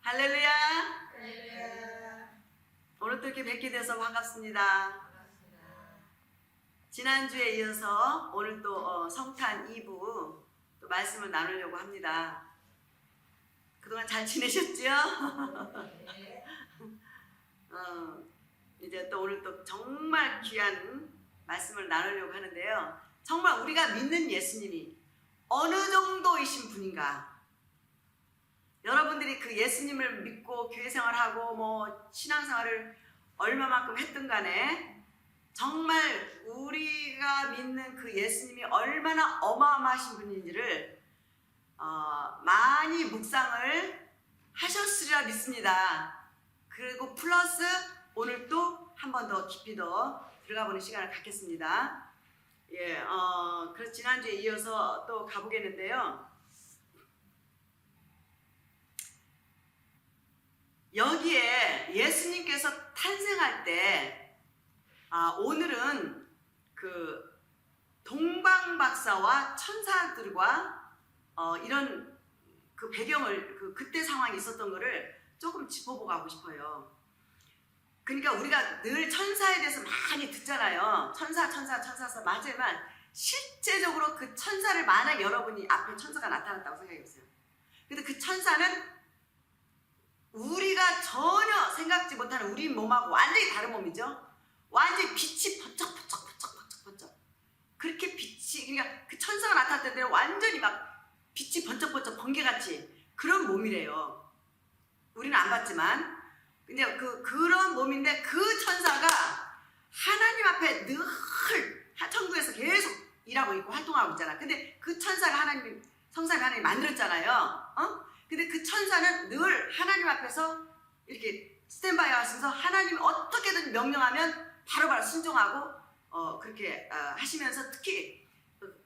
할렐루야. 할렐루야. 오늘 또 이렇게 뵙게 돼서 반갑습니다. 지난주에 이어서 오늘 또 성탄 2부 또 말씀을 나누려고 합니다. 그동안 잘 지내셨죠? 이제 또 오늘 또 정말 귀한 말씀을 나누려고 하는데요. 정말 우리가 믿는 예수님이 어느 정도이신 분인가? 여러분들이 그 예수님을 믿고 교회 생활하고 뭐 신앙생활을 얼마만큼 했든 간에 정말 우리가 믿는 그 예수님이 얼마나 어마어마하신 분인지를 많이 묵상을 하셨으리라 믿습니다. 그리고 플러스 오늘 또 한 번 더 깊이 더 들어가 보는 시간을 갖겠습니다. 그래서 지난주에 이어서 또 가보겠는데요. 여기에 예수님께서 탄생할 때, 오늘은 그 동방박사와 천사들과 이런 그 배경을 그때 상황이 있었던 거를 조금 짚어보고 가고 싶어요. 그러니까 우리가 늘 천사에 대해서 많이 듣잖아요. 천사 맞지만 실제적으로 그 천사를 만약 여러분이 앞에 천사가 나타났다고 생각해보세요. 근데 그 천사는 우리가 전혀 생각지 못하는 우리 몸하고 완전히 다른 몸이죠. 완전히 빛이 번쩍. 그렇게 빛이, 그러니까 그 천사가 나타났을 때는 완전히 막 빛이 번쩍 번개같이 그런 몸이래요. 우리는 안 봤지만. 근데 그런 몸인데 그 천사가 하나님 앞에 늘 천국에서 계속 일하고 있고 활동하고 있잖아. 근데 그 천사가 성삼위 하나님이 만들었잖아요. 근데 그 천사는 늘 하나님 앞에서 이렇게 스탠바이 하시면서 하나님이 어떻게든 명령하면 바로바로 순종하고 그렇게 하시면서 특히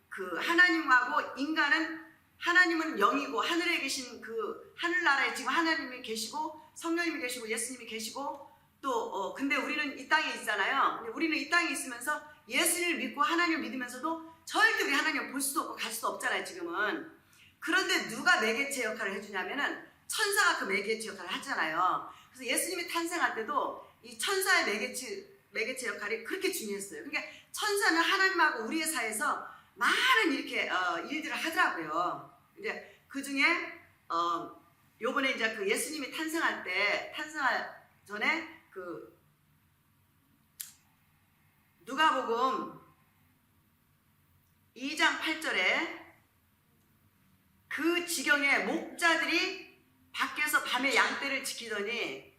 그 하나님하고 인간은 하나님은 영이고 하늘에 계신 그 하늘나라에 지금 하나님이 계시고 성령님이 계시고 예수님이 계시고 또 근데 우리는 이 땅에 있잖아요. 근데 우리는 이 땅에 있으면서 예수님을 믿고 하나님을 믿으면서도 절대 우리 하나님을 볼 수도 없고 갈 수도 없잖아요 지금은. 그런데 누가 매개체 역할을 해주냐면은 천사가 그 매개체 역할을 하잖아요. 그래서 예수님이 탄생할 때도 이 천사의 매개체 역할이 그렇게 중요했어요. 그러니까 천사는 하나님하고 우리의 사이에서 많은 이렇게 일들을 하더라고요. 이제 그 중에 요번에 이제 그 예수님이 탄생할 전에 그 누가복음 2장 8절에 그 지경에 목자들이 밖에서 밤에 양떼를 지키더니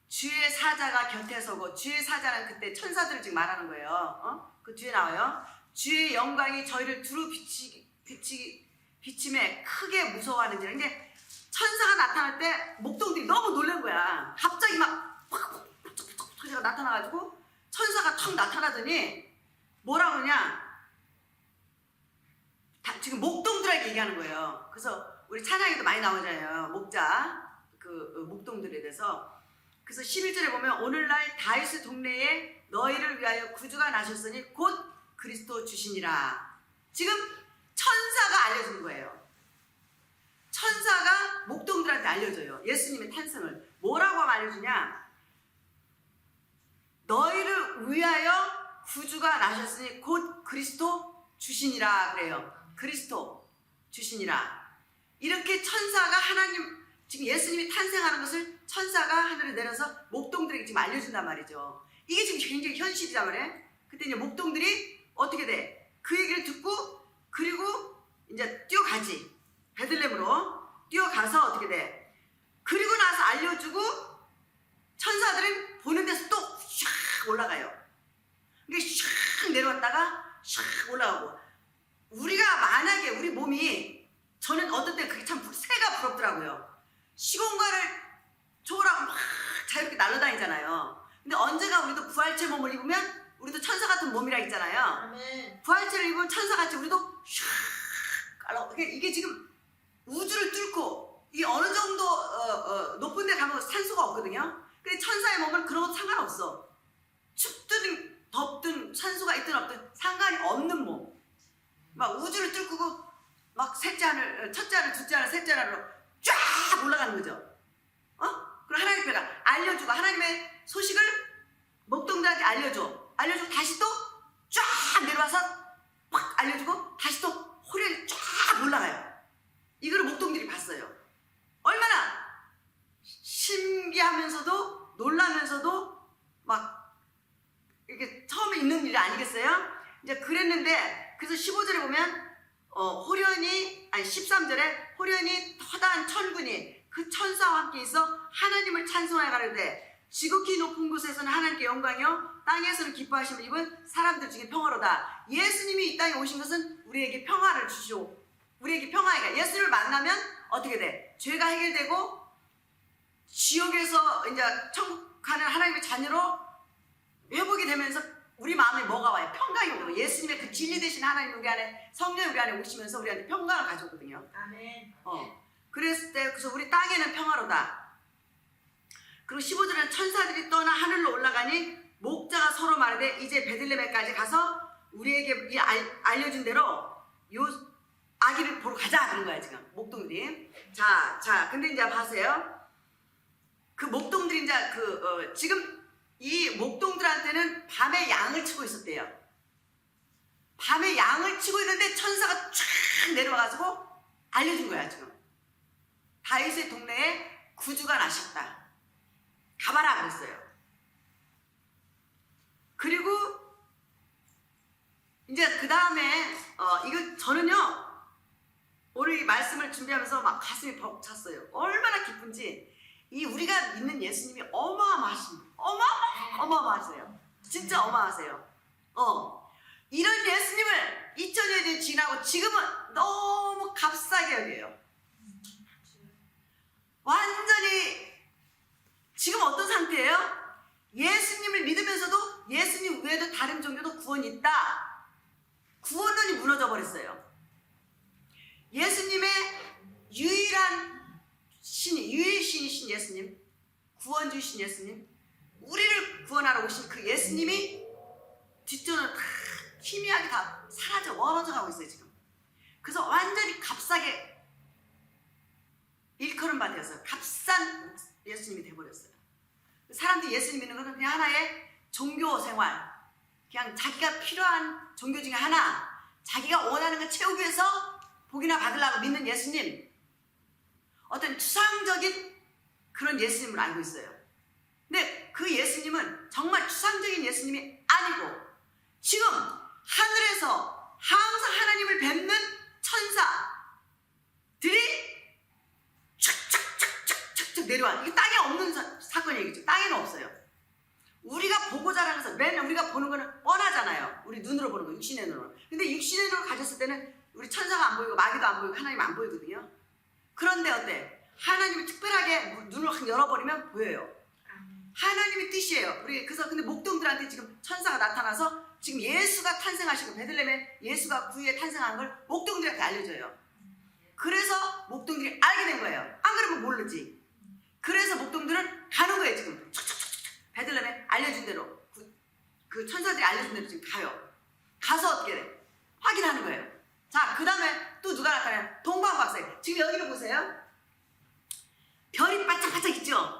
주의 사자가 곁에 서고, 주의 사자는 그때 천사들을 지금 말하는 거예요. 그 뒤에 나와요. 주의 영광이 저희를 두루 비침에 크게 무서워하는지라. 근데 천사가 나타날 때 목동들이 너무 놀란 거야. 갑자기 막 소리가 나타나가지고 천사가 턱 나타나더니 뭐라고 그러냐, 지금 목동들에게 얘기하는 거예요. 그래서 우리 찬양에도 많이 나오잖아요. 목자, 그 목동들에 대해서. 그래서 11절에 보면 오늘날 다윗의 동네에 너희를 위하여 구주가 나셨으니 곧 그리스도 주시니라. 지금 천사가 알려준 거예요. 천사가 목동들한테 알려줘요. 예수님의 탄생을. 뭐라고 하면 알려주냐? 너희를 위하여 구주가 나셨으니 곧 그리스도 주시니라 그래요. 그리스도 주시니라. 이렇게 천사가 지금 예수님이 탄생하는 것을 천사가 하늘에 내려서 목동들에게 지금 알려준단 말이죠. 이게 지금 굉장히 현실이란 말이에요. 그때 이제 목동들이 어떻게 돼? 그 얘기를 듣고 그리고 이제 뛰어가지. 베들레헴으로 뛰어가서 어떻게 돼? 그리고 나서 알려주고 천사들은 보는 데서 또 샥 올라가요. 그러니까 샥 내려왔다가 샥 올라가고. 우리가 만약에 우리 몸이, 저는 어떤 때 그게 참 새가 부럽더라고요. 시공간을 초월하고 막 자유롭게 날아다니잖아요. 근데 언제가 우리도 부활체 몸을 입으면 우리도 천사 같은 몸이라 있잖아요. 아멘. 부활체를 입으면 천사같이 우리도 샥 이게 지금 우주를 뚫고 이 어느 정도 높은 데 가면 산소가 없거든요. 근데 천사의 몸은 그런 거 상관없어. 춥든 덥든 산소가 있든 없든 상관이 없는 몸. 막 우주를 뚫고 막 첫째 하늘, 둘째 하늘, 셋째 하늘로 쫙 올라가는 거죠. 하나님의 소식을 목동들한테 알려주고 다시 또 쫙 내려와서 팍 알려주고 다시 또 호련히 쫙 올라가요. 이거를 목동들이 봤어요. 얼마나 신기하면서도 놀라면서도 막 이렇게 처음에 있는 일이 아니겠어요? 이제 그랬는데 그래서 15절에 보면 호련히 13절에 호련히 허다한 천군이 그 천사와 함께 있어 하나님을 찬송하여 가로되 지극히 높은 곳에서는 하나님께 영광이요 땅에서는 기뻐하심을 입은 사람들 중에 평화로다. 예수님이 이 땅에 오신 것은 우리에게 평화를 주시오. 우리에게 평화가 예수를 만나면 어떻게 돼? 죄가 해결되고 지옥에서 이제 천국 가는 하나님의 자녀로 회복이 되면서 우리 마음에 뭐가 와요? 평강이 오고 예수님의 그 진리 되신 하나님 우리 안에 성령이 우리 안에 오시면서 우리한테 평강을 가져오거든요. 아멘. 그랬을 때 그래서 우리 땅에는 평화로다. 그리고 15절에는 천사들이 떠나 하늘로 올라가니 목자가 서로 말하되 이제 베들레헴까지 가서 우리에게 알려준 대로 요 아기를 보러 가자 그런 거야 지금 목동들이. 자 근데 이제 보세요. 그 목동들이 이제 지금 이 목동들한테는 밤에 양을 치고 있었대요. 밤에 양을 치고 있는데 천사가 쫙 내려와가지고 알려준 거야 지금. 다윗의 동네에 구주가 나셨다. 가봐라 그랬어요. 그리고 이제 그 다음에 이거 저는요 오늘 이 말씀을 준비하면서 막 가슴이 벅 찼어요. 얼마나 기쁜지. 이 우리가 믿는 예수님이 어마어마하세요. 진짜 어마하세요. 이런 예수님을 2000년이 지나고 지금은 너무 값싸게 여겨요. 완전히 지금 어떤 상태예요? 예수님을 믿으면서도 예수님 외에도 다른 종교도 구원이 있다. 구원론이 무너져 버렸어요. 예수님의 유일한 유일신이신 예수님, 구원주이신 예수님, 우리를 구원하러 오신 그 예수님이 뒷전을 다 희미하게 다 사라져 멀어져 가고 있어요 지금. 그래서 완전히 값싸게 일컬음 받았어요. 값싼 예수님이 돼버렸어요. 사람들이 예수님 믿는 것은 그냥 하나의 종교 생활, 그냥 자기가 필요한 종교 중에 하나, 자기가 원하는 걸 채우기 위해서 복이나 받으려고 믿는 예수님, 어떤 추상적인 그런 예수님을 알고 있어요. 근데 그 예수님은 정말 추상적인 예수님이 아니고 지금 하늘에서 항상 하나님을 뵙는 천사들이 촥촥촥촥촥 내려와. 이게 땅에 없는 사건 얘기죠. 땅에는 없어요. 우리가 보고 자라는 것은 맨날 우리가 보는 거는 뻔하잖아요. 우리 눈으로 보는 거, 육신의 눈으로. 근데 육신의 눈을 가졌을 때는 우리 천사가 안 보이고 마귀도 안 보이고 하나님 안 보이거든요. 그런데 어때? 하나님이 특별하게 눈을 확 열어버리면 보여요. 하나님의 뜻이에요. 우리 그래서 근데 목동들한테 지금 천사가 나타나서 지금 예수가 탄생하시고 베들레헴에 예수가 구유에 탄생한 걸 목동들한테 알려줘요. 그래서 목동들이 알게 된 거예요. 안 그러면 모르지. 그래서 목동들은 가는 거예요 지금. 베들레헴에 알려준 대로 그 천사들이 알려준 대로 지금 가요. 가서 어떻게 돼? 확인하는 거예요. 자, 그 다음에 또 누가 나타나요? 동방박사예요. 지금 여기를 보세요. 별이 반짝반짝 있죠?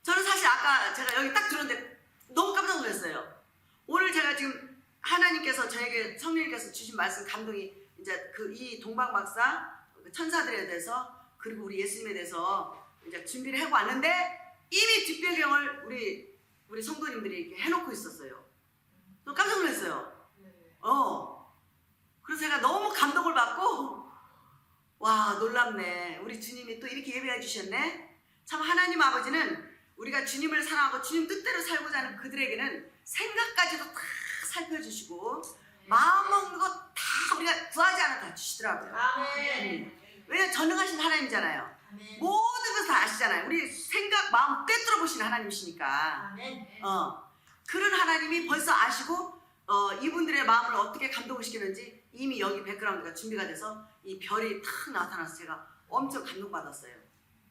저는 사실 아까 제가 여기 딱 들었는데 너무 깜짝 놀랐어요. 오늘 제가 지금 하나님께서 저에게 성령님께서 주신 말씀 감동이 이제 이 동방박사 천사들에 대해서 그리고 우리 예수님에 대해서 이제 준비를 하고 왔는데 이미 뒷배경을 우리 성도님들이 이렇게 해놓고 있었어요. 또 깜짝 놀랐어요. 그래서 제가 너무 감동을 받고 와 놀랍네. 우리 주님이 또 이렇게 예배해 주셨네. 참 하나님 아버지는 우리가 주님을 사랑하고 주님 뜻대로 살고자 하는 그들에게는 생각까지도 다 살펴주시고 마음 먹는 거 다 우리가 구하지 않아 다 주시더라고요. 왜냐면 전능하신 하나님이잖아요. 모든 것을 다 아시잖아요. 우리 생각 마음 꿰뚫어 보시는 하나님이시니까. 그런 하나님이 벌써 아시고 이분들의 마음을 어떻게 감동을 시키는지 이미 여기 백그라운드가 준비가 돼서 이 별이 탁 나타나서 제가 엄청 감동받았어요.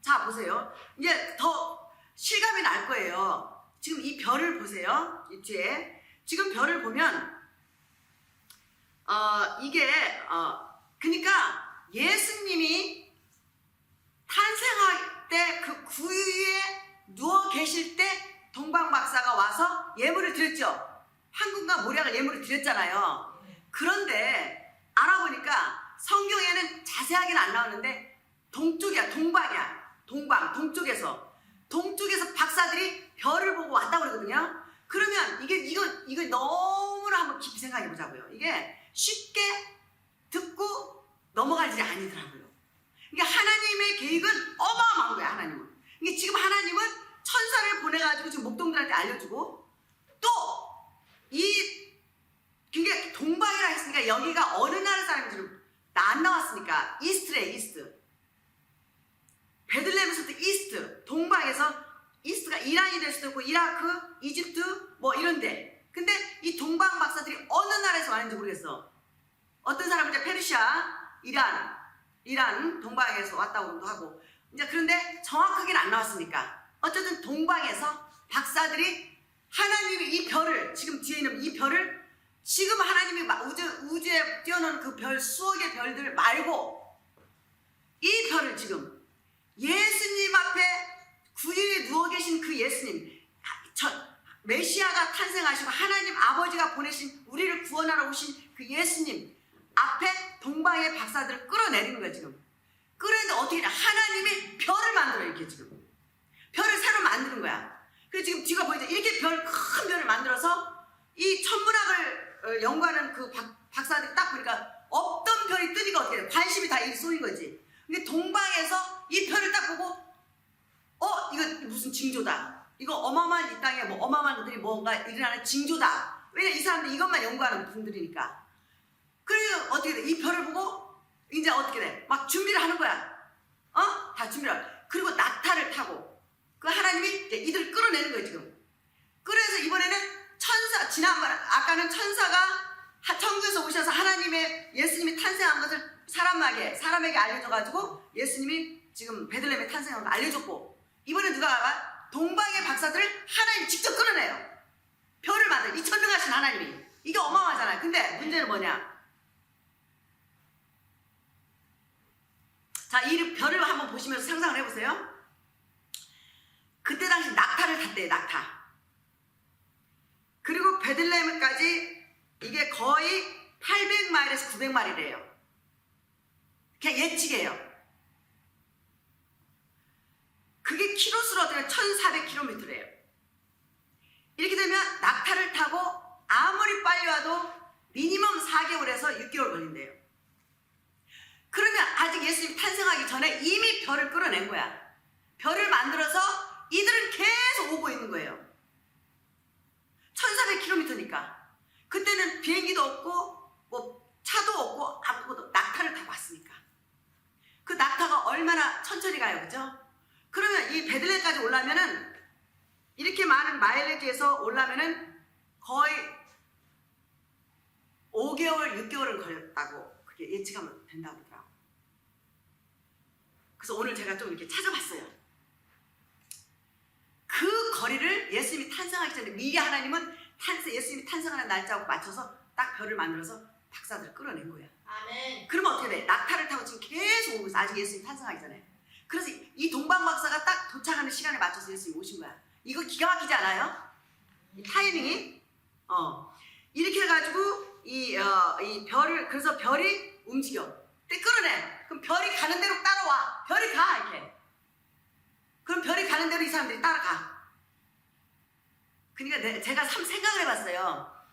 자 보세요. 이제 더 실감이 날 거예요. 지금 이 별을 보세요. 이 뒤에 지금 별을 보면 이게 그러니까 예수님이 탄생할 때 그 구유에 누워 계실 때 동방 박사가 와서 예물을 드렸죠. 황금과 모략을 예물을 드렸잖아요. 그런데 알아보니까 성경에는 자세하게는 안 나오는데 동쪽이야, 동방이야. 동쪽에서 박사들이 별을 보고 왔다고 그러거든요. 그러면 이거 너무나 한번 깊이 생각해 보자고요. 이게 쉽게 듣고 넘어갈 일이 아니더라고요. 이게 하나님의 계획은 어마어마한 거야, 하나님은. 이게 지금 하나님은 천사를 보내가지고 지금 목동들한테 알려주고 또 그게 동방이라 했으니까 여기가 어느 나라 사람인지는 안 나왔으니까 이스트래, 이스트. 베들레헴에서도 이스트, 동방에서 이스트가 이란이 될 수도 있고 이라크, 이집트 뭐 이런데. 근데 이 동방 박사들이 어느 나라에서 왔는지 모르겠어. 어떤 사람은 이제 페르시아, 이란 동방에서 왔다고도 하고. 이제 그런데 정확하게는 안 나왔으니까 어쨌든 동방에서 박사들이 하나님이 이 별을, 지금 뒤에 있는 이 별을, 지금 하나님이 우주에 띄워놓은 그 별, 수억의 별들 말고 이 별을 지금 예수님 앞에 구유에 누워 계신 그 예수님, 메시아가 탄생하시고 하나님 아버지가 보내신 우리를 구원하러 오신 그 예수님 앞에 동방의 박사들을 끌어내리는 거야. 지금 끌어내는데 어떻게 해? 하나님이 별을 만들어. 이렇게 지금 별을 새로 만드는 거야. 그래서 지금 뒤가 보이죠? 이렇게 큰 별을 만들어서 이 천문학을 연구하는 그 박사들이 딱 보니까 없던 별이 뜨니까 어떻게 돼? 관심이 다 이 쏘인 거지. 근데 동방에서 이 별을 딱 보고 이거 무슨 징조다. 이거 어마어마한 이 땅에 뭐 어마어마한 것들이 뭔가 일어나는 징조다. 왜냐 이 사람들 이것만 연구하는 분들이니까. 그래서 어떻게 돼? 이 별을 보고 이제 어떻게 돼? 막 준비를 하는 거야. 다 준비를 하고. 그리고 낙타를 타고 그 하나님이 이제 이들을 끌어내는 거예요 지금. 그래서 이번에는 지난번 아까는 천사가 천국에서 오셔서 하나님의 예수님이 탄생한 것을 사람에게 알려줘가지고 예수님이 지금 베들레헴에 탄생한 걸 알려줬고, 이번에 누가 가봐? 동방의 박사들을 하나님이 직접 끌어내요. 별을 만들어. 이 천능하신 하나님이. 이게 어마어마하잖아요. 근데 문제는 뭐냐? 자, 이 별을 한번 보시면서 상상을 해보세요. 그때 당시 낙타를 탔대요. 낙타. 그리고 베들레헴까지 이게 거의 800마일에서 900마일이래요. 그냥 예측이에요. 그게 키로수로 어떻게 1400km래요. 이렇게 되면 낙타를 타고 아무리 빨리 와도 미니멈 4개월에서 6개월 걸린대요. 그러면 아직 예수님이 탄생하기 전에 이미 별을 끌어낸 거야. 별을 만들어서 이들은 계속 오고 있는 거예요. 1400km니까. 그때는 비행기도 없고 뭐 차도 없고 아무것도, 낙타를 타고 왔으니까. 그 낙타가 얼마나 천천히 가요, 그죠? 그러면 이 베들레헴까지 오려면은 이렇게 많은 마일리지에서 오려면은 거의 5개월, 6개월은 걸렸다고 그게 예측하면 된다고 그러더라고요. 그래서 오늘 제가 좀 이렇게 찾아봤어요. 그 거리를 예수님이 탄생하기 전에 미리 하나님은 예수님이 탄생하는 날짜하고 맞춰서 딱 별을 만들어서 박사들을 끌어낸 거야. 아멘. 그러면 어떻게 돼? 낙타를 타고 지금 계속 오고 있어. 아직 예수님이 탄생하기 전에. 그래서 이 동방 박사가 딱 도착하는 시간에 맞춰서 예수님이 오신 거야. 이거 기가 막히지 않아요? 이 타이밍이? 이렇게 해가지고 이 별을, 그래서 별이 움직여. 근데 끌어내. 그럼 별이 가는 대로 따라와. 별이 가, 이렇게. 그럼 별이 가는 대로 이 사람들이 따라가. 그러니까 제가 생각을 해봤어요.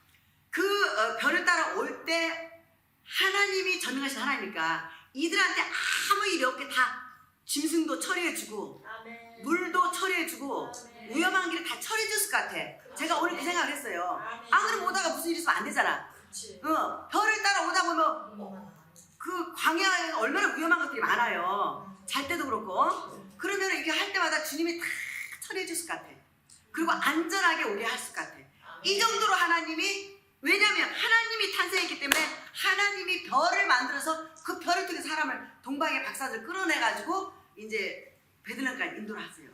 그 별을 따라올 때 하나님이 전능하신 하나님이니까 이들한테 아무 일이 없게 다 짐승도 처리해주고 아멘. 물도 처리해주고 아멘. 위험한 길을 다 처리해줬을 것 같아. 제가 오늘 그 생각을 했어요. 아멘. 안 그러면 오다가 무슨 일이 있으면 안 되잖아. 그치. 별을 따라오다 보면 그 광야에 얼마나 위험한 것들이 많아요. 잘 때도 그렇고. 그러면 이렇게 할 때마다 주님이 다 처리해 줬을 것 같아. 그리고 안전하게 오게 했을 것 같아. 이 정도로 하나님이, 왜냐하면 하나님이 탄생했기 때문에 하나님이 별을 만들어서 그 별을 통해 사람을, 동방의 박사들 끌어내가지고 이제 베들레헴까지 인도를 하세요.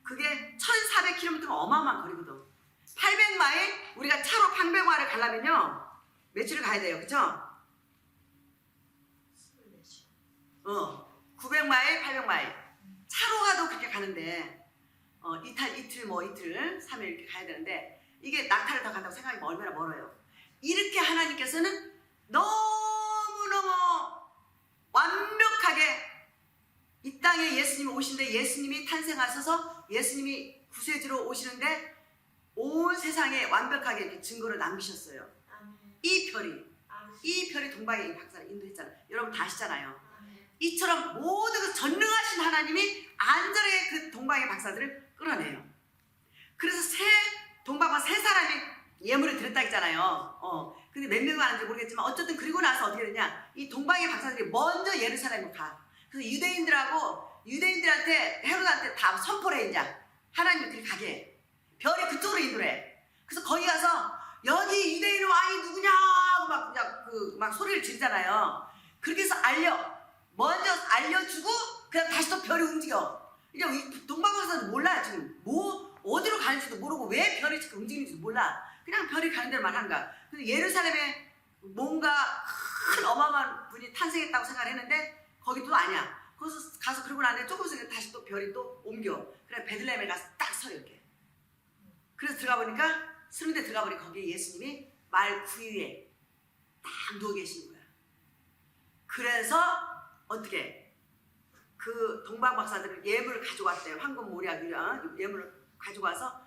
그게 1400km면 어마어마한 거리거든. 800마일, 우리가 차로 800마일을 가려면요 며칠을 가야 돼요, 그쵸? 900마일, 800마일 차로 가도 그렇게 가는데 이틀 3일 이렇게 가야 되는데 이게 낙타를 더 간다고 생각하면 얼마나 멀어요. 이렇게 하나님께서는 너무너무 완벽하게 이 땅에 예수님이 오시는데 예수님이 탄생하셔서 예수님이 구세주로 오시는데 온 세상에 완벽하게 이렇게 증거를 남기셨어요. 아멘. 이 별이 동방의 박사를 인도했잖아요. 여러분 다 아시잖아요. 이처럼 모든 그 전능하신 하나님이 안전하게 그 동방의 박사들을 끌어내요. 그래서 동방과 세 사람이 예물을 드렸다 했잖아요. 근데 몇 명 하는지 모르겠지만 어쨌든 그리고 나서 어떻게 되냐, 이 동방의 박사들이 먼저 예루살렘으로 가. 그래서 유대인들한테 헤롯한테 다 선포를 해. 이제 하나님이 그리 가게 해. 별이 그쪽으로 인도를 해. 그래서 거기 가서 여기 유대인 왕이 누구냐고 막 소리를 지르잖아요. 그렇게 해서 먼저 알려주고 그다음 다시 또 별이 움직여. 이제 동방박사는 몰라요. 지금 어디로 가는지도 모르고 왜 별이 지금 움직이는지도 몰라. 그냥 별이 가는 대로만 하는 거야. 그래서 예루살렘에 뭔가 큰 어마어마한 분이 탄생했다고 생각을 했는데 거기도 아니야. 거기서 가서 그러고 나서 조금 있으면 다시 또 별이 또 옮겨. 그래 베들레헴에 가서 딱 서 이렇게. 그래서 들어가 보니까 스름대 들어가 보니 거기에 예수님이 말 구유에 딱 누워 계시는 거야. 그래서 어떻게 그 동방박사들은 예물을 가져왔대요. 황금 모략 예물을 가지고 와서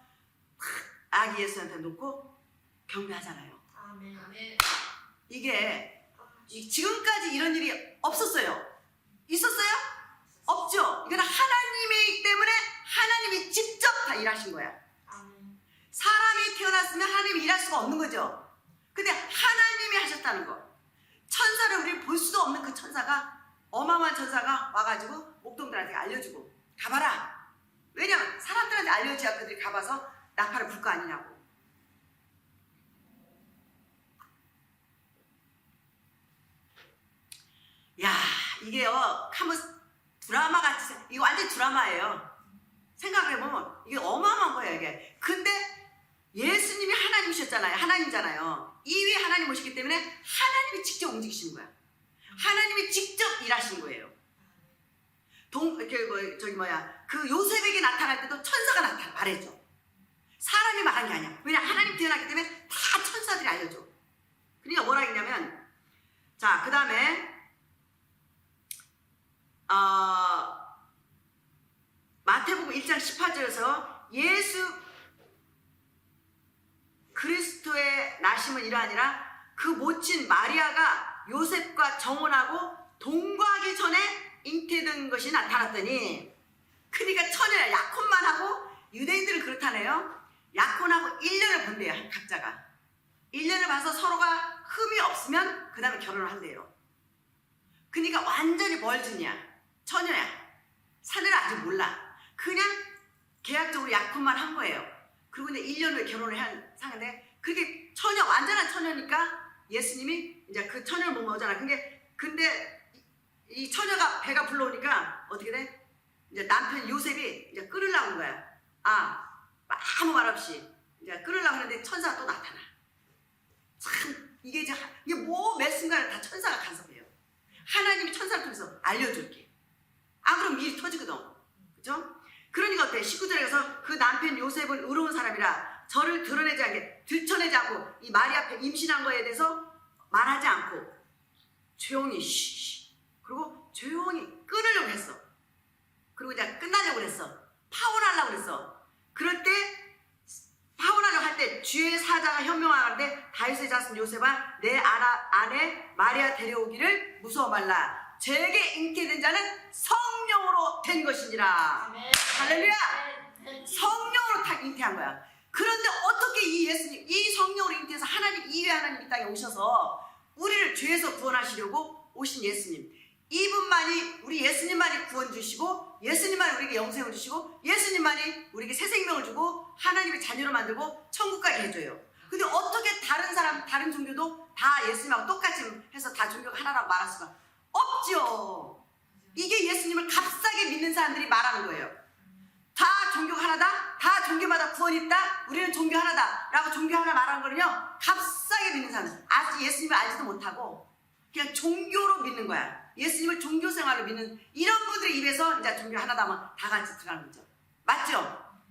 아기 예수한테 놓고 경배하잖아요. 아멘. 이게 지금까지 이런 일이 없었어요. 있었어요? 없죠. 이건 하나님이기 때문에 하나님이 직접 다 일하신 거야. 아멘. 사람이 태어났으면 하나님이 일할 수가 없는 거죠. 근데 하나님이 하셨다는 거. 천사를 우리는 볼 수도 없는 그 천사가, 어마어마한 천사가 와가지고 목동들한테 알려주고 가봐라. 왜냐면 사람들한테 알려줘야 그들이 가봐서 나팔을 불 거 아니냐고. 야, 이게요, 드라마 같이, 이거 완전 드라마예요. 생각해보면 이게 어마어마한 거예요, 이게. 근데 예수님이 하나님이셨잖아요. 하나님이잖아요. 이 위에 하나님 오시기 때문에 하나님이 직접 움직이시는 거야. 하나님이 직접 일하시는 거예요. 그 요셉에게 나타날 때도 천사가 말해줘. 사람이 말한 게 아니야. 왜냐, 하나님 태어났기 때문에 다 천사들이 알려줘. 그러니까 뭐라 했냐면, 자, 그 다음에 마태복음 1장 18절에서 예수 그리스도의 나심은 이러하니라, 그 모친 마리아가 요셉과 정혼하고 동거하기 전에 잉태된 것이 나타났더니, 그러니까 처녀야. 약혼만 하고, 유대인들은 그렇다네요. 약혼하고 1년을 본대요. 각자가 1년을 봐서 서로가 흠이 없으면 그 다음에 결혼을 한대요. 그러니까 완전히 멀진이야. 처녀야. 사내를 아직 몰라. 그냥 계약적으로 약혼만 한 거예요. 그리고 이제 1년 후에 결혼을 한 상인데, 그게 완전한 처녀니까 예수님이 이제 그 처녀를 못 오잖아. 근데 이 처녀가 배가 불러오니까 어떻게 돼? 이제 남편 요셉이 이제 끌으려고 하는 거야. 아무 말 없이 이제 끌으려고 하는데 천사가 또 나타나. 참, 이게 매 순간에 다 천사가 간섭해요. 하나님이 천사를 통해서 알려줄게. 안 그러면 일이 터지거든. 그죠? 그러니까 어때? 19절에 가서 그 남편 요셉은 의로운 사람이라 저를 들춰내지 않고 이 마리아 앞에 임신한 거에 대해서 말하지 않고 조용히 그리고 조용히 끊으려고 했어. 그리고 이제 끝나려고 했어. 파혼하려고 했어. 그럴 때 파혼하려고 할 때 주의 사자가 현명하는데 다윗의 자손 요셉아, 내 아내 마리아 데려오기를 무서워 말라. 제게 잉태된 자는 성령으로 된 것이니라. 아멘. 할렐루야. 성령으로 다 잉태한 거야. 그런데 어떻게 이 예수님, 이 성령으로 잉태해서 하나님, 이외 하나님 이 땅에 오셔서 우리를 죄에서 구원하시려고 오신 예수님, 이분만이, 우리 예수님만이 구원 주시고, 예수님만이 우리에게 영생을 주시고, 예수님만이 우리에게 새 생명을 주고 하나님의 자녀로 만들고 천국 가게 해줘요. 근데 어떻게 다른 종교도 다 예수님하고 똑같이 해서 다 종교가 하나라고 말할 수가 없죠. 이게 예수님을 값싸게 믿는 사람들이 말하는 거예요. 다 종교가 하나다, 다 종교마다 구원이 있다, 우리는 종교 하나다 라고 종교 하나 말하는 거는요, 값싸게 믿는 사람들, 아직 예수님을 알지도 못하고 그냥 종교로 믿는 거야. 예수님을 종교 생활로 믿는 이런 분들의 입에서 이제 종교 하나다 하면 다 같이 들어가는 거죠. 맞죠?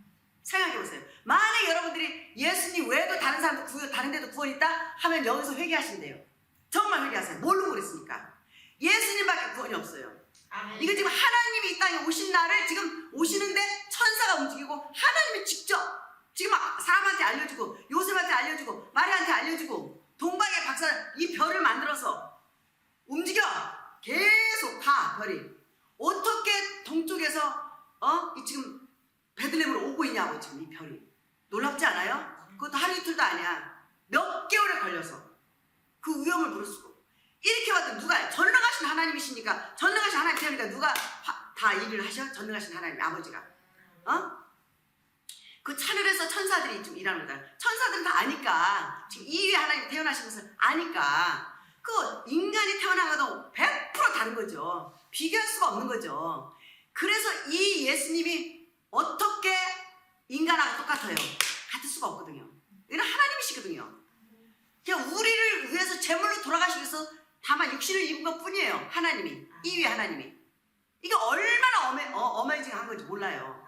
생각해보세요. 만약 여러분들이 예수님 외에도 다른 사람도 다른 데도 구원 있다 하면 여기서 회개하시면 돼요. 정말 회개하세요. 뭘로 그랬습니까? 예수님밖에 구원이 없어요. 아멘. 이거 지금 하나님이 이 땅에 오신 날을 지금 오시는데 천사가 움직이고 하나님이 직접 지금 사람한테 알려주고 요셉한테 알려주고 마리아한테 알려주고 동방의 박사 이 별을 만들어서 움직여 계속 다 별이 어떻게 동쪽에서 이 지금 베들레헴으로 오고 있냐고 지금 이 별이 놀랍지 않아요? 그것도 하루 이틀도 아니야. 몇 개월에 걸려서 그 위험을 무릅쓰고 이렇게 봐도 누가 전능하신 하나님이시니까 전능하신 하나님 때문에 누가 다 일을 하셔? 전능하신 하나님 아버지가 그 하늘에서 천사들이 좀 일하는 거다. 천사들은 다 아니까 지금 이 위에 하나님 태어나신 것을 아니까 그 인간이 태어난 것도 100% 다른 거죠. 비교할 수가 없는 거죠. 그래서 이 예수님이 어떻게 인간하고 똑같아요? 같을 수가 없거든요. 이건 하나님이시거든요. 그냥 우리를 위해서 제물로 돌아가시기 위해서 다만 육신을 입은 것 뿐이에요. 하나님이 이 위에 하나님이 이게 얼마나 어메이징한 건지 몰라요.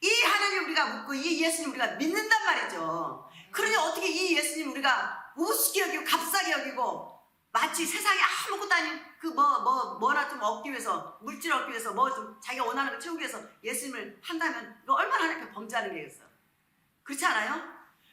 이 하나님 우리가 묻고 이 예수님 우리가 믿는단 말이죠. 그러니 어떻게 이 예수님 우리가 우습게 여기고 값싸게 여기고 마치 세상에 아무것도 아닌 그 뭐나 좀 얻기 위해서 물질을 얻기 위해서 뭐 좀 자기가 원하는 걸 채우기 위해서 예수님을 한다면 이거 얼마나 하나님께 범죄하는 게겠어. 그렇지 않아요?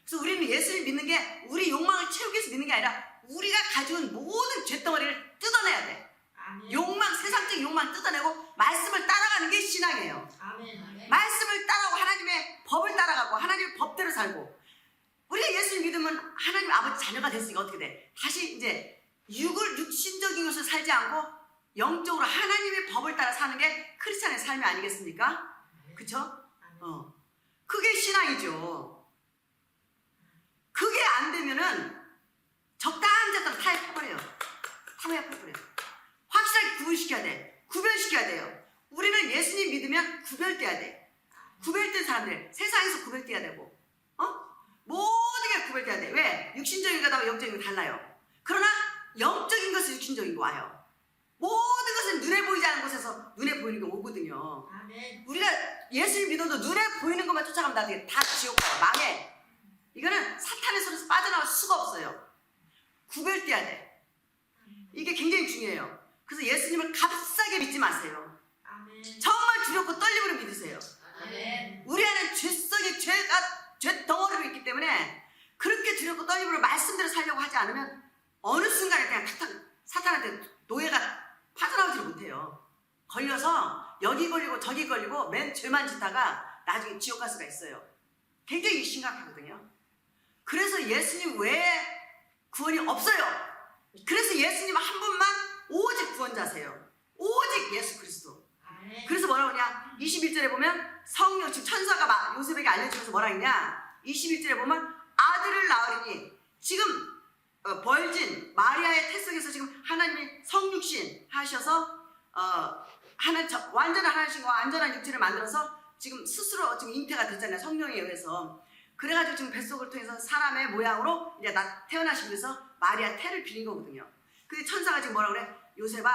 그래서 우리는 예수를 믿는 게 우리 욕망을 채우기 위해서 믿는 게 아니라 우리가 가져온 모든 죄덩어리를 뜯어내야 돼. 아멘. 욕망, 세상적인 욕망 뜯어내고 말씀을 따라가는 게 신앙이에요. 아멘. 말씀을 따라가고 하나님의 법을 따라가고 하나님의 법대로 살고 우리가 예수를 믿으면 하나님 아버지 자녀가 됐으니까 어떻게 돼? 다시 이제 육신적인 것을 살지 않고 영적으로 하나님의 법을 따라 사는 게 크리스찬의 삶이 아니겠습니까? 그쵸? 그게 신앙이죠. 그게 안 되면은 적당적당 타협해버려요. 타협해버려요. 확실하게 구분시켜야 돼. 구별시켜야 돼요. 우리는 예수님 믿으면 구별돼야 돼. 구별된 사람들, 세상에서 구별돼야 되고, 모든 게 구별돼야 돼. 왜? 육신적인 거하고 영적인 거 달라요. 그러나 영적인 것은 육신적인 거 와요. 모든 것은 눈에 보이지 않는 곳에서 눈에 보이는 게 오거든요. 아멘. 우리가 예수를 믿어도 눈에 보이는 것만 쫓아가면 다 지옥 가요. 망해. 이거는 사탄의 손에서 빠져나올 수가 없어요. 구별돼야 돼. 이게 굉장히 중요해요. 그래서 예수님을 값싸게 믿지 마세요. 아멘. 정말 두렵고 떨림으로 믿으세요. 아멘. 우리 안에 죄성이 죄 덩어리로 있기 때문에 그렇게 두렵고 떨림으로 말씀대로 살려고 하지 않으면 어느 순간에 그냥 탁탁 사탄한테 노예가 빠져나오지를 못해요. 걸려서 여기 걸리고 저기 걸리고 맨 죄만 짓다가 나중에 지옥 갈 수가 있어요. 굉장히 심각하거든요. 그래서 예수님 외에 구원이 없어요. 그래서 예수님 한 분만 오직 구원자세요. 오직 예수 그리스도. 아멘. 그래서 뭐라고 하냐? 21절에 보면 성령 지금 천사가 요셉에게 알려주면서 뭐라 했냐? 21절에 보면 아들을 낳으리니 지금 벌진 마리아의 태속에서 지금 하나님이 성육신 하셔서 완전한 하나님과 완전한 육체를 만들어서 지금 스스로 지금 잉태가 됐잖아요. 성령에 의해서. 그래가지고 지금 뱃속을 통해서 사람의 모양으로 이제 태어나시기 위해서 마리아 태를 빌린 거거든요. 그 천사가 지금 뭐라고 그래? 요셉아,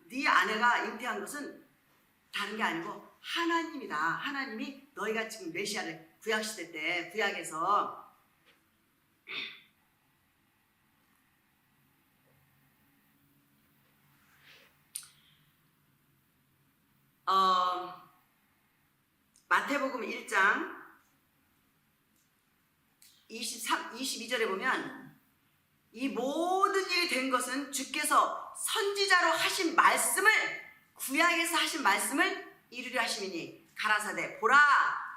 네 아내가 잉태한 것은 다른 게 아니고 하나님이다. 하나님이 너희가 지금 메시아를 구약시대 때 구약에서 마태복음 1장 22절에 보면 이 모든 일이 된 것은 주께서 선지자로 하신 말씀을 구약에서 하신 말씀을 이루려 하심이니 가라사대 보라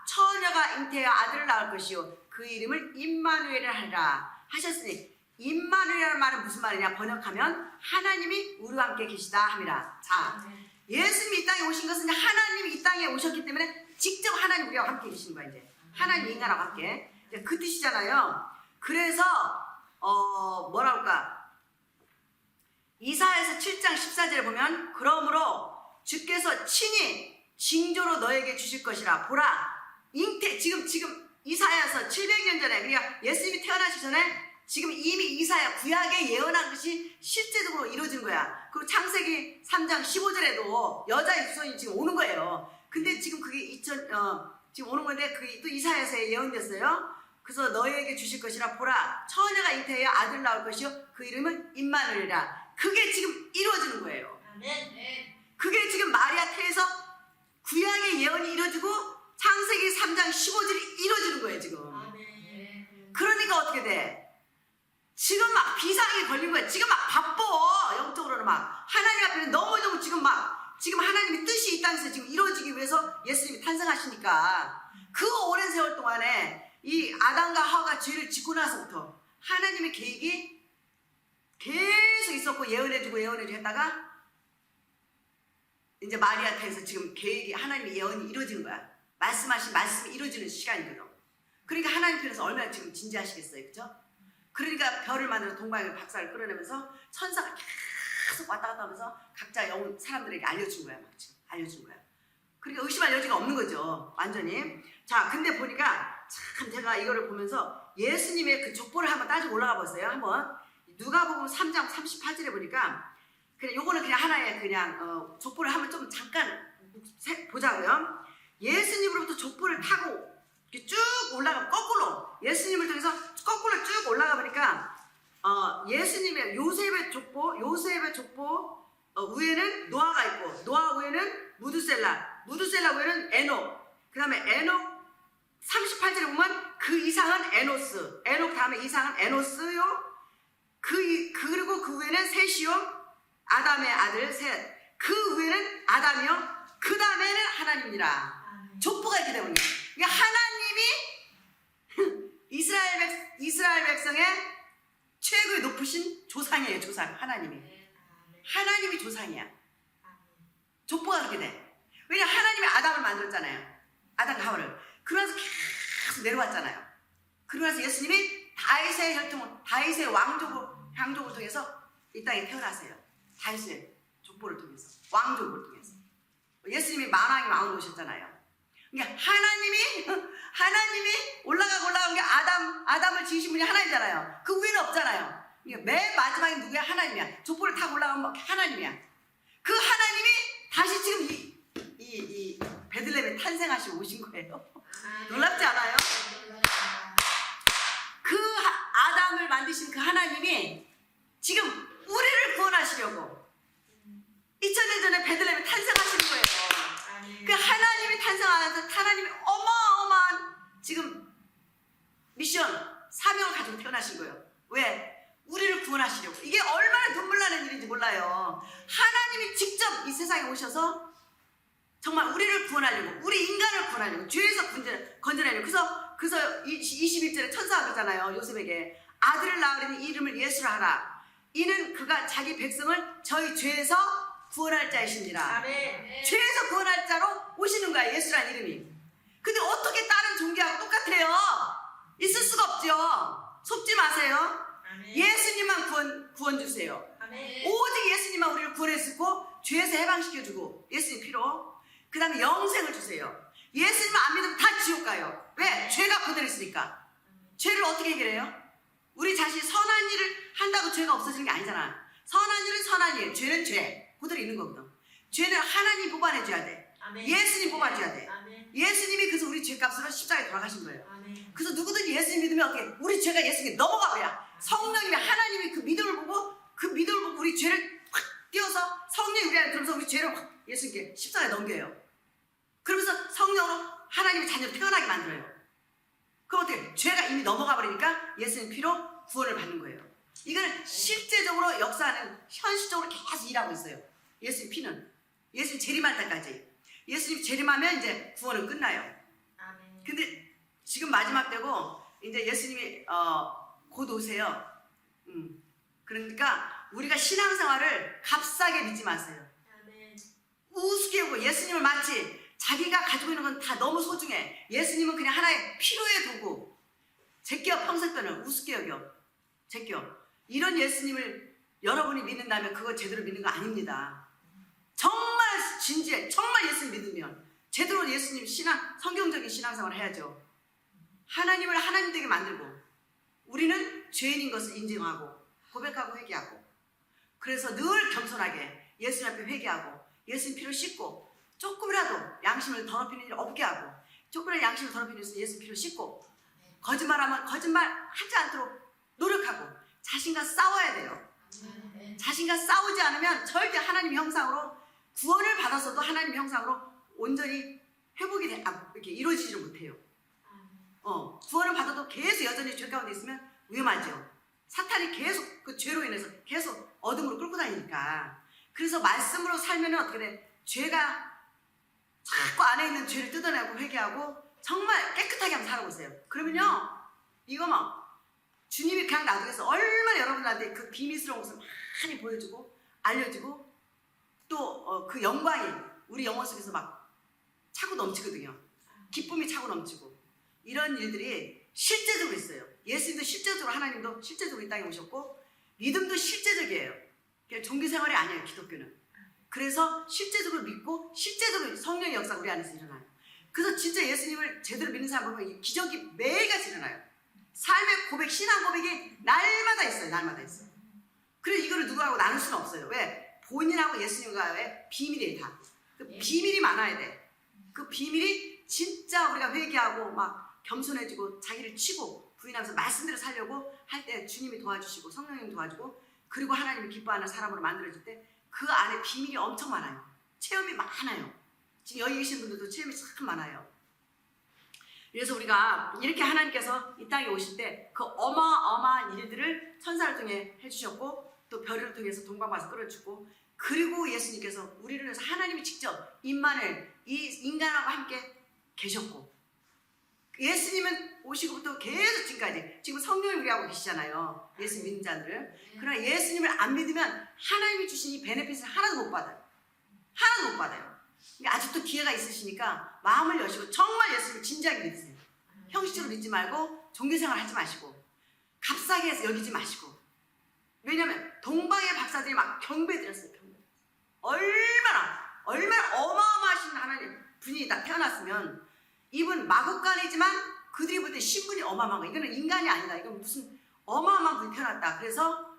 처녀가 잉태하여 아들을 낳을 것이요 그 이름을 임마누엘이라 하리라 하셨으니 임마누엘이라는 말은 무슨 말이냐 번역하면 하나님이 우리와 함께 계시다 함이라. 자, 예수님이 이 땅에 오신 것은 하나님이 이 땅에 오셨기 때문에 직접 하나님 우리와 함께 계시는 거야. 이제 하나님 인간하고 함께 그 뜻이잖아요. 그래서 뭐라 할까? 이사야서 7장 14절에 보면 그러므로 주께서 친히 징조로 너에게 주실 것이라. 보라 잉태 지금 이사야서 700년 전에 그러니까 예수님이 태어나시기 전에 지금 이미 이사야 구약에 예언한 것이 실제적으로 이루어진 거야. 그리고 창세기 3장 15절에도 여자의 후손이 지금 오는 거예요. 근데 지금 그게 지금 오는 건데 그 또 이사야서에 예언됐어요. 그래서 너희에게 주실 것이라 보라 처녀가 잉태하여 아들 낳을 것이요 그 이름은 임마누엘이라. 그게 지금 이루어지는 거예요. 아멘. 그게 지금 마리아 태에서 구약의 예언이 이루어지고 창세기 3장 15절이 이루어지는 거예요 지금. 아멘. 그러니까 어떻게 돼? 지금 막 비상이 걸린 거야. 지금 막 바빠. 영적으로는 막 하나님 앞에는 너무너무 지금 하나님의 뜻이 이 땅에서 지금 이루어지기 위해서 예수님이 탄생하시니까 그 오랜 세월 동안에 이 아담과 하와가 죄를 짓고 나서부터 하나님의 계획이 계속 있었고 예언해주고 했다가 이제 마리아 태에서 지금 계획이 하나님의 예언이 이루어지는 거야. 말씀하신 말씀이 이루어지는 시간이거든. 그러니까 하나님 편에서 얼마나 지금 진지하시겠어요, 그죠? 그러니까 별을 만들어 동방의 박사를 끌어내면서 천사가 계속 왔다 갔다 하면서 각자 영혼 사람들에게 알려준 거야, 막 지금 알려준 거야. 그러니까 의심할 여지가 없는 거죠, 완전히. 자, 근데 보니까 참 제가 이거를 보면서 예수님의 그 족보를 한번 따지고 올라가 보세요. 한번 누가복음 3장 38절에 보니까 그냥 요거는 그냥 하나의 그냥 족보를 한번 좀 잠깐 보자고요. 예수님으로부터 족보를 타고 이렇게 쭉 올라가 거꾸로 예수님을 통해서 거꾸로 쭉 올라가 보니까 예수님의 요셉의 족보 위에는 노아가 있고 노아 위에는 무드셀라 위에는 에녹, 그 다음에 에녹 38절에 보면 그 이상은 에노스, 에녹 다음에 이상은 에노스요. 그리고 그 위에는 셋이요, 아담의 아들 셋. 그 위에는 아담이요, 그 다음에는 하나님이라. 족보가 있기 때문에. 그러니까 하나님이 이스라엘 백성의 최고의 높으신 조상이에요. 조상 하나님이 조상이야. 족보가 그렇게 돼. 왜냐면 하나님이 아담을 만들었잖아요. 아담과 하와를. 그러면서 계속 내려왔잖아요. 그러면서 예수님이 다윗의 왕족을 통해서 이 땅에 태어나세요. 다윗의 족보를 통해서, 왕족을 통해서. 예수님이 만왕의 왕으로 오셨잖아요. 그러니까 하나님이 올라간 게 아담을 지으신 분이 하나님이잖아요. 그 위에는 없잖아요. 그러니까 맨 마지막에 누구야? 하나님이야. 족보를 타고 올라가면 하나님이야. 그 하나님이 다시 지금 이 베들레헴에 탄생하시고 오신 거예요. 놀랍지 않아요? 그 아담을 만드신 그 하나님이 지금 우리를 구원하시려고 2000년 전에 베들레헴에 탄생하시는 거예요. 그 하나님이 탄생하면서 하나님이 어마어마한 지금 미션, 사명을 가지고 태어나신 거예요. 왜? 우리를 구원하시려고. 이게 얼마나 눈물 나는 일인지 몰라요. 하나님이 직접 이 세상에 오셔서 정말 우리를 구원하려고, 우리 인간을 구원하려고, 죄에서 건져내려고. 그래서 21절에 천사가 그러잖아요. 요셉에게 아들을 낳으려니 이름을 예수라 하라. 이는 그가 자기 백성을 저희 죄에서 구원할 자이신지라. 아멘. 죄에서 구원할 자로 오시는 거야, 예수란 이름이. 근데 어떻게 다른 종교하고 똑같아요? 있을 수가 없죠. 속지 마세요. 아멘. 예수님만 구원 주세요. 아멘. 오직 예수님만 우리를 구원했고 죄에서 해방시켜주고 예수님 피로, 그 다음에 영생을 주세요. 예수님만 안 믿으면 다 지옥 가요. 왜? 죄가 그대로 있으니까. 죄를 어떻게 해결해요? 우리 자신이 선한 일을 한다고 죄가 없어지는 게 아니잖아. 선한 일은 선한 일, 죄는 죄 그대로 있는 거거든. 죄는 하나님 뽑아내줘야 돼. 아멘. 예수님 뽑아줘야 돼. 아멘. 예수님이 그래서 우리 죄값으로 십자가에 돌아가신 거예요. 아멘. 그래서 누구든지 예수님 믿으면 어떻게 우리 죄가 예수님께 넘어가 버려. 성령님이 하나님이 그 믿음을 보고 우리 죄를 확 띄워서 성령이 우리 안에 들어서 우리 죄를 확 예수님께 십자가에 넘겨요. 그러면서 성령으로 하나님의 자녀를 태어나게 만들어요. 그럼 어떻게? 죄가 이미 넘어가 버리니까 예수님 피로 구원을 받는 거예요. 이거는 실제적으로 역사하는, 현실적으로 계속 일하고 있어요. 예수님 피는. 예수님 재림할 때까지. 예수님 재림하면 이제 구원은 끝나요. 아멘. 근데 지금 마지막 때고 이제 예수님이 곧 오세요. 그러니까 우리가 신앙생활을 값싸게 믿지 마세요. 아멘. 우습게 여고 예수님을 마치 자기가 가지고 있는 건 다 너무 소중해. 예수님은 그냥 하나의 필요의 도구. 제껴 평생편을 우습게 여겨. 제껴. 이런 예수님을 여러분이 믿는다면 그거 제대로 믿는 거 아닙니다. 정말 진지해. 정말 예수님 믿으면 제대로 예수님 성경적인 신앙생활을 해야죠. 하나님을 하나님 되게 만들고 우리는 죄인인 것을 인정하고 고백하고 회개하고, 그래서 늘 겸손하게 예수님 앞에 회개하고 예수님 피로 씻고 조금이라도 양심을 더럽히는 일 없게 하고 족발의 양심을 더럽히는 것은 예수 피로 씻고 거짓말하면 거짓말 하지 않도록 노력하고 자신과 싸워야 돼요. 아멘. 자신과 싸우지 않으면 절대 하나님의 형상으로 구원을 받아서도 하나님의 형상으로 온전히 회복이 이렇게 이루어지지를 못해요. 구원을 받아도 계속 여전히 죄 가운데 있으면 위험하죠. 사탄이 계속 그 죄로 인해서 계속 어둠으로 끌고 다니니까. 그래서 말씀으로 살면 어떻게 돼? 죄가 자꾸 안에 있는 죄를 뜯어내고 회개하고 정말 깨끗하게 한번 살아보세요. 그러면요, 이거 막 주님이 그냥 놔두겠어. 얼마나 여러분들한테 그 비밀스러운 것을 많이 보여주고 알려주고 또 그 영광이 우리 영혼 속에서 막 차고 넘치거든요. 기쁨이 차고 넘치고 이런 일들이 실제적으로 있어요. 예수님도 실제적으로, 하나님도 실제적으로 이 땅에 오셨고 믿음도 실제적이에요. 그냥 종교 생활이 아니에요, 기독교는. 그래서 실제적으로 믿고 실제적으로 성령의 역사가 우리 안에서 일어나요. 그래서 진짜 예수님을 제대로 믿는 사람 보면 기적이 매일같이 일어나요. 삶의 고백, 신앙 고백이 날마다 있어요. 날마다 있어요. 그래서 이거를 누구하고 나눌 수는 없어요. 왜? 본인하고 예수님과의 비밀이에요. 다. 그 비밀이 많아야 돼. 그 비밀이 진짜 우리가 회개하고 막 겸손해지고 자기를 치고 부인하면서 말씀대로 살려고 할 때 주님이 도와주시고 성령님 도와주고 그리고 하나님이 기뻐하는 사람으로 만들어질 때 그 안에 비밀이 엄청 많아요. 체험이 많아요. 지금 여기 계신 분들도 체험이 참 많아요. 그래서 우리가 이렇게 하나님께서 이 땅에 오실 때 그 어마어마한 일들을 천사를 통해 해주셨고 또 별을 통해서 동방바서 끌어주고 그리고 예수님께서 우리를 위해서 하나님이 직접 임마누엘 이 인간하고 함께 계셨고 예수님은 오시고부터 계속 지금까지 지금 성령이 우리하고 계시잖아요. 예수 믿는 자들은. 그러나 예수님을 안 믿으면 하나님이 주신 이 베네핏을 하나도 못 받아요. 하나도 못 받아요. 그러니까 아직도 기회가 있으시니까 마음을 여시고 정말 예수님을 진지하게 믿으세요. 형식적으로 믿지 말고 종교생활 하지 마시고 값싸게 해서 여기지 마시고. 왜냐면 동방의 박사들이 막 경배드렸어요. 경배. 얼마나 어마어마하신 하나님 분이 다 태어났으면 이분 마국간이지만 그들이 볼 때 신분이 어마어마한 거야. 이거는 인간이 아니다. 이건 무슨 어마어마한 분이 태어났다. 그래서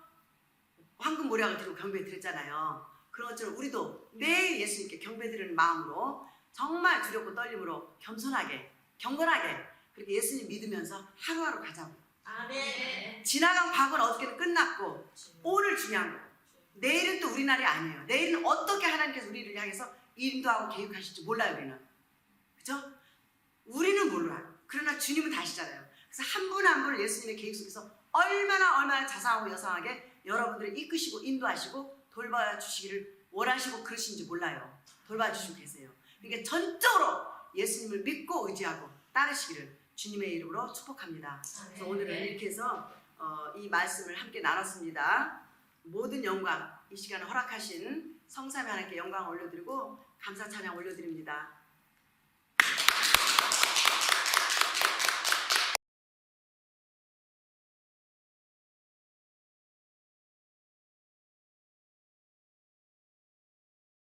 황금 모략을 드리고 경배 드렸잖아요. 그런 것처럼 우리도 매일 예수님께 경배 드리는 마음으로 정말 두렵고 떨림으로 겸손하게 경건하게 그렇게 예수님 믿으면서 하루하루 가자고. 아멘. 지나간 과거는 어저께는 끝났고 오늘 중요한 거예요. 내일은 또 우리 날이 아니에요. 내일은 어떻게 하나님께서 우리를 향해서 인도하고 계획하실지 몰라요. 우리는. 그죠? 우리는 몰라요. 그러나 주님은 다 아시잖아요. 그래서 한 분 한 분을 예수님의 계획 속에서 얼마나 자상하고 여상하게 여러분들을 이끄시고 인도하시고 돌봐주시기를 원하시고 그러신지 몰라요. 돌봐주시고 계세요. 그러니까 전적으로 예수님을 믿고 의지하고 따르시기를 주님의 이름으로 축복합니다. 그래서 오늘은 이렇게 해서 이 말씀을 함께 나눴습니다. 모든 영광 이 시간을 허락하신 성삼위 하나님께 영광을 올려드리고 감사 찬양 올려드립니다.